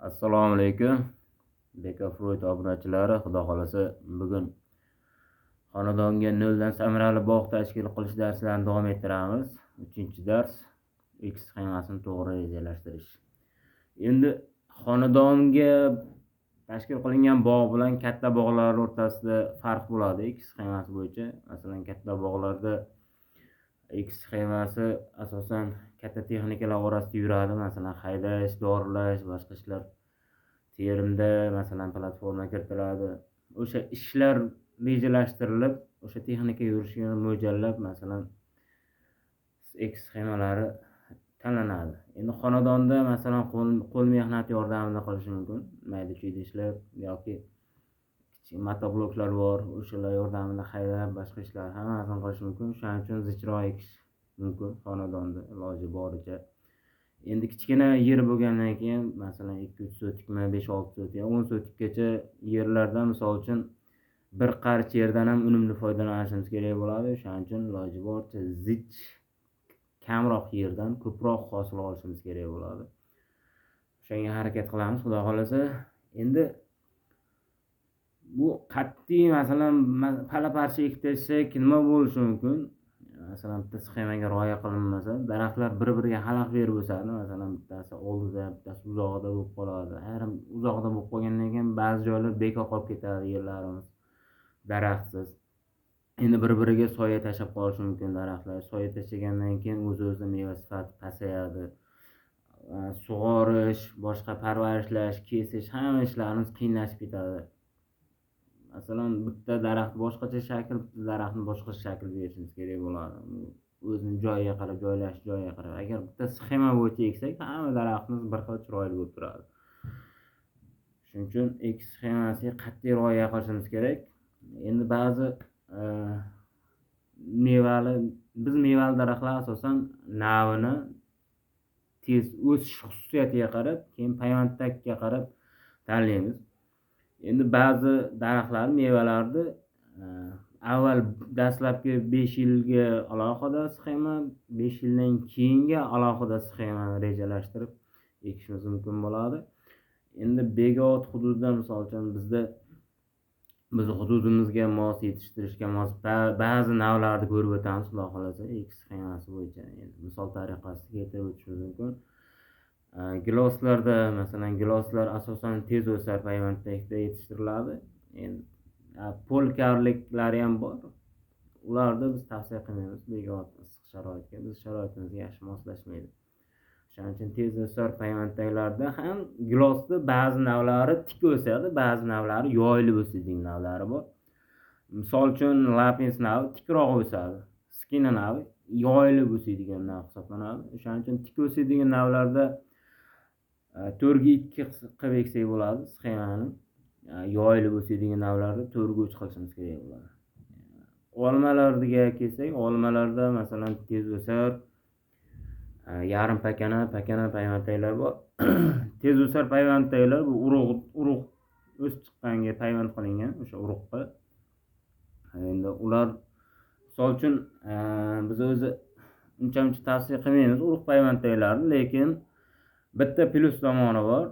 Assalomu alaykum. Beka Fruit obunachilari, xudo xolasa bugun xonadonga noldan samarali bog' tashkil qilish darslarini davom ettiramiz. 3-dars X sxemasini to'g'ri rejalashtirish. Endi xonadonga tashkil qilingan bog' bilan katta bog'lar o'rtasida farq bo'ladi X sxemasi bo'yicha. Masalan, katta bog'larda X sxemasi asosan katta texnikalar orasida yuradi. Masalan, haydash, dorlash, boshqa ishlar. Terimda masalan platforma kiritiladi. O'sha ishlar rejalashtirilib, o'sha texnika yurishiga mo'ljallab masalan X sxemalari tanlanadi. Endi xonadonda masalan qo'l mehnati yordamida qilish mumkin. Mayda-chuyda ishlar yoki kichik motobloklar bor, o'shalar yordamida haydab boshqa ishlar hammasini qilish mumkin. Shuning uchun zichroq ekish mumkin xonadonda iloji boricha. Endi kichkina yer bo'lgandan keyin masalan 2-3 sotikmi, 5-6 sotik, 10 sotikgacha yerlarda misol uchun bir qarich yerdan ham unumli foydalanishimiz kerak bo'ladi. Shuning uchun iloji boricha zich kamroq yerdan ko'proq hosil olishimiz kerak bo'ladi. O'shanga harakat qilamiz, xudo xolasa. Endi bu qat'iy masalan pala-parcha ekib tashlasak nima bo'lishi mumkin? Masalan, bitta sxemaga rioya qilinmasa, daraxtlar bir-biriga xalaq berib o'sadi. Masalan, bittasi oldida, bittasi uzoqda bo'lib qoladi. Ayrim uzoqda bo'lib qolgandan keyin ba'zi joylar bekor qolib ketadi yerlarimiz daraxtsiz. Endi bir-biriga soya tashlab qolishi mumkin daraxtlar. Soya tashlagandan keyin o'z-o'zidan meva sifati pasayadi. Sug'orish, boshqa parvarishlash, kesish hamma ishlarimiz qiyinlashib ketadi. Masalan, bitta daraxt boshqacha shakl, bitta daraxtni boshqa shakl berishimiz kerak bo'ladi. O'zining joyiga qarab, joylash joyiga qarab. Agar bitta sxema bo'yicha eksak, hamma daraxtimiz bir xil chiroyli bo'lib turadi. Shuning uchun X sxemasiga qat'iy rioya qilishimiz kerak. Endi ba'zi biz mevali daraxtlar asosan navini tez o'sish xususiyatiga qarab, keyin payvandga qarab tanlaymiz. Endi ba'zi daraxtlar mevalarni avval dastlabki 5 yilga alohida sxema, 5 yildan keyingi alohida sxemani rejalashtirib ekishimiz mumkin bo'ladi. Endi begot hududda misol uchun biz hududimizga mos yetishtirishga mos ba'zi navlarni ko'rib o'tamiz, xudo xolasa X sxemasi bo'yicha. Endi misol tariqasida keltirib o'tishimiz mumkin. Giloslarda masalan giloslar asosan tez o'sar payvandda yetishtiriladi. Endi polkarliklari ham bor. Ularni biz tavsiya qilmaymiz begot issiq sharoitga. Biz sharoitimizga yaxshi moslashmaydi. Shuning uchun tez o'sar payvanddagilarda ham gilosda ba'zi navlari tik o'sadi, ba'zi navlari yoyilib o'sadigan navlari bor. Misol uchun lapins navi tikroq o'sadi. Skina navi yoyilib o'sadigan nav hisoblanadi. Shuning uchun tik o'sadigan navlarda 4 ga 2 qilib eksak bo'ladi sxemani. Yoyilib o'sadigan navlarda 4 ga 3 qilishimiz kerak bo'ladi. Olmalarga kelsak, olmalarda masalan tez o'sar yarim pakana payvanddagilar bor. Tez o'sar payvanddagilar bu urug' o'sib chiqqanga payvand qilingan o'sha urug'qa. Endi ular misol uchun biz o'zi uncha tavsiya qilmaymiz urug' payvanddagilarni, lekin bitta plyus tomoni bor.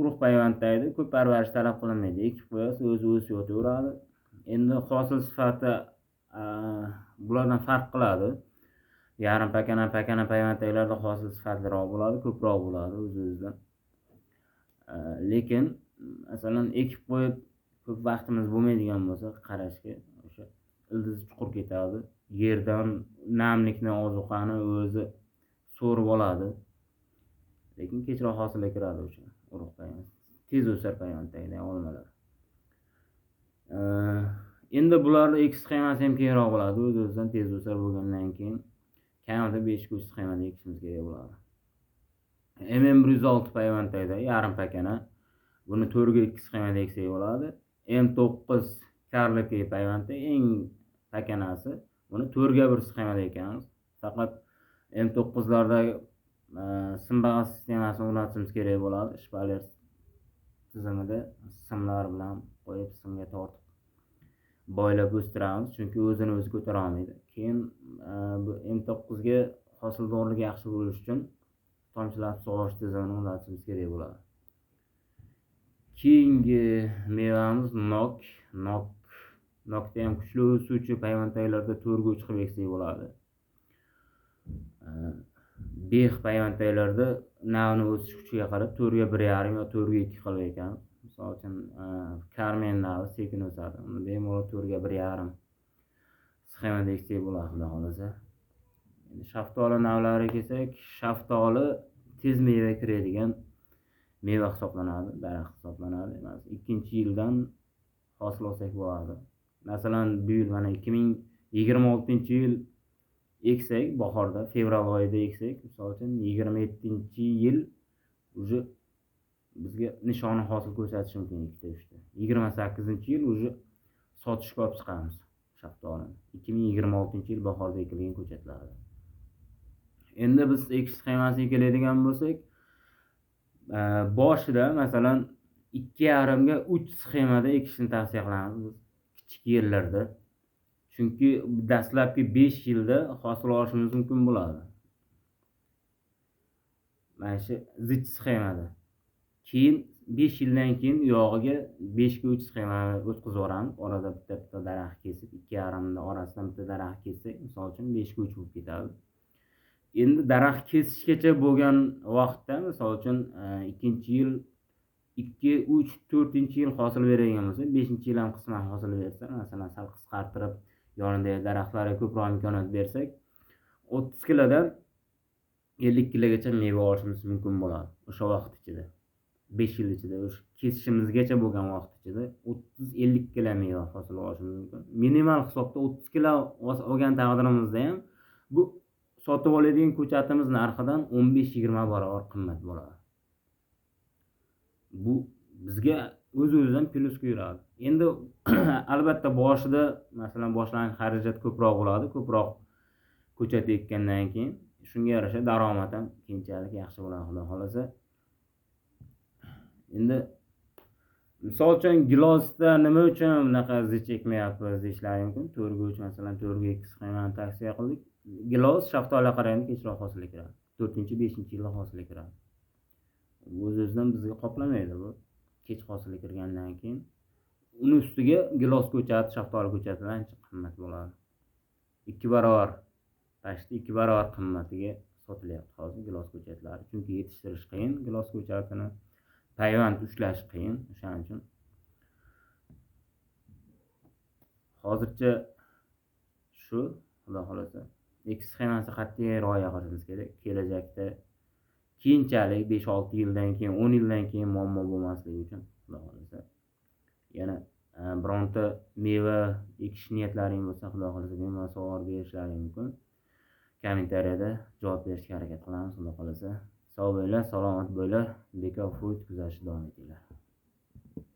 Urug' payvanddagida ko'p parvarish talab qilinmaydi. Ekib qo'yasiz, o'zi o'sib yotaveradi. Endi hosil sifati bulardan farq qiladi. Yarim pakana payvanddagilarda hosil sifatliroq bo'ladi, ko'proq bo'ladi o'z-o'zidan. Lekin masalan ekib qo'yib ko'p vaqtimiz bo'lmaydigan bo'lsa qarashga, o'sha ildizi chuqur ketadi. Yerdan namlikni, ozuqani o'zi so'rib oladi. Lekin kechroq hosilga kiradi o'sha urug' payvand. Tez o'sar payvanddagi olmalar. Endi bularning X sxemasi ham keyinroq bo'ladi. O'z-o'zidan tez o'sar bo'lgandan keyin kamida 5 ga 3 sxemada ekishimiz kerak bo'ladi. MM106 payvanddagida yarim pakana. Buni 4 ga 2 sxemada eksak bo'ladi. M9 karliki payvandda eng pakanasi. Buni 4 ga 1 sxemada ekamiz. Faqat M9larda simbag'at sistemasini o'rnatishimiz kerak bo'ladi. Shpaler tizimida simlar bilan qo'yib simga tortib boylab o'stiramiz, chunki o'zini o'zi ko'tara olmaydi. Keyin bu M9 ga hosildorligi yaxshi bo'lish uchun tomchilatib sug'orish tizimini o'rnatishimiz kerak bo'ladi. Keyingi mevamiz nok. Nokda ham kuchli o'suvchi payvandtaylarda to'rga chiqib eksak bo'ladi. Bex payvandtaylarda navni o'sish kuchiga qarab 4 ga 1,5 yo 4 ga 2 qilib ekan. Misol uchun Karmen navi sekin o'sadi. Uni bemalol 4 ga 1,5 sxemada eksak bo'ladi, xudo xolasa. Endi shaftoli navlariga kelsak, shaftoli tez meva kiradigan meva hisoblanadi, daraxt hisoblanadi. Emas, 2-yildan hosil olsak bo'ladi. Masalan, bu yil mana 2026-yil eksak, bahorda, fevral oyida eksak, misol uchun 27-yil уже bizga nishoni hosil ko'rsatishi mumkin 2-3 ta. 28-yil уже sotishga olib chiqamiz shaftolini. 2026-yil bahorda ekilgan ko'chatlarni. Endi biz ekish sxemasiga keladigan bo'lsak, boshida masalan 2,5 ga 3 sxemada ekishni tavsiya qilamiz kichik yerlarda. Chunki dastlabki 5 yilda hosil olishimiz mumkin bo'ladi. Mana shu zich sxemada. Keyin 5 yildan keyin yog'iga 5 ga 3 sxemani o'tkazib yuboramiz. Orada bitta daraxt kesib, 2,5 da orasidan bitta daraxt kessak, misol uchun 5 ga 3 bo'lib ketadi. Endi daraxt kesishgacha bo'lgan vaqtda, misol uchun 2-yil 2, 3, 4-yil hosil beradigan bo'lsa, 5-yil ham qisman hosil bersa, masalan, sal qisqartirib yonidagi daraxtlarga ko'proq imkoniyat bersak, 30 kilodan 50 kilogacha meva olishimiz mumkin bo'ladi o'sha vaqt ichida. 5 yil ichida, o'sha kesishimizgacha bo'lgan vaqt ichida 30-50 kilo meva hosil olishimiz mumkin. Minimal hisobda 30 kilo olgan taqdirimizda ham bu sotib oladigan ko'chatimiz narxidan 15-20 barobar qimmat bo'ladi. Bu bizga o'z-o'zidan plyusga yuradi. Endi albatta boshida masalan boshlang'ich xarajat ko'proq bo'ladi, ko'proq ko'chat ekkandan keyin shunga yarasha daromad ham keyinchalik yaxshi bo'ladi, xudo xolasa. Endi misol uchun gilosda nima uchun bunaqa zich ekmayapmiz deyishlari mumkin. 4 ga 3 masalan 4 ga 2 sxemani tavsiya qildik. Gilos shaftoliga qaraganda kechroq hosil kiradi. 4-5-yilda hosil kiradi. O'z-o'zidan bizga qoplamaydi bu. Kech hosil kirgandan keyin uni ustiga gilos ko'chati, shaftoli ko'chatidan ancha qimmat bo'ladi. 2 barobar, tashti 2 barobar qimmatiga sotilyapti hozir gilos ko'chatlari. Chunki yetishtirish qiyin, gilos ko'chatini payvand ushlash qiyin. O'shaning uchun hozircha shu, xudo xolasa. Ekish sxemasi qat'iy rioya qilishimiz kerak. Kelajakda keyinchalik 5-6 yildan keyin, 10 yildan keyin muammo bo'lmasligi uchun, xudo xolasa. Yana bironta meva ekish niyatlaring bo'lsa, xudo xolasa bemalol savol berishlaring mumkin. Kommentariyada javob berishga harakat qilamiz, xudo xolasa. Sog' bo'linglar, salomat bo'linglar. Beka Fruit kuzatishda davom etinglar.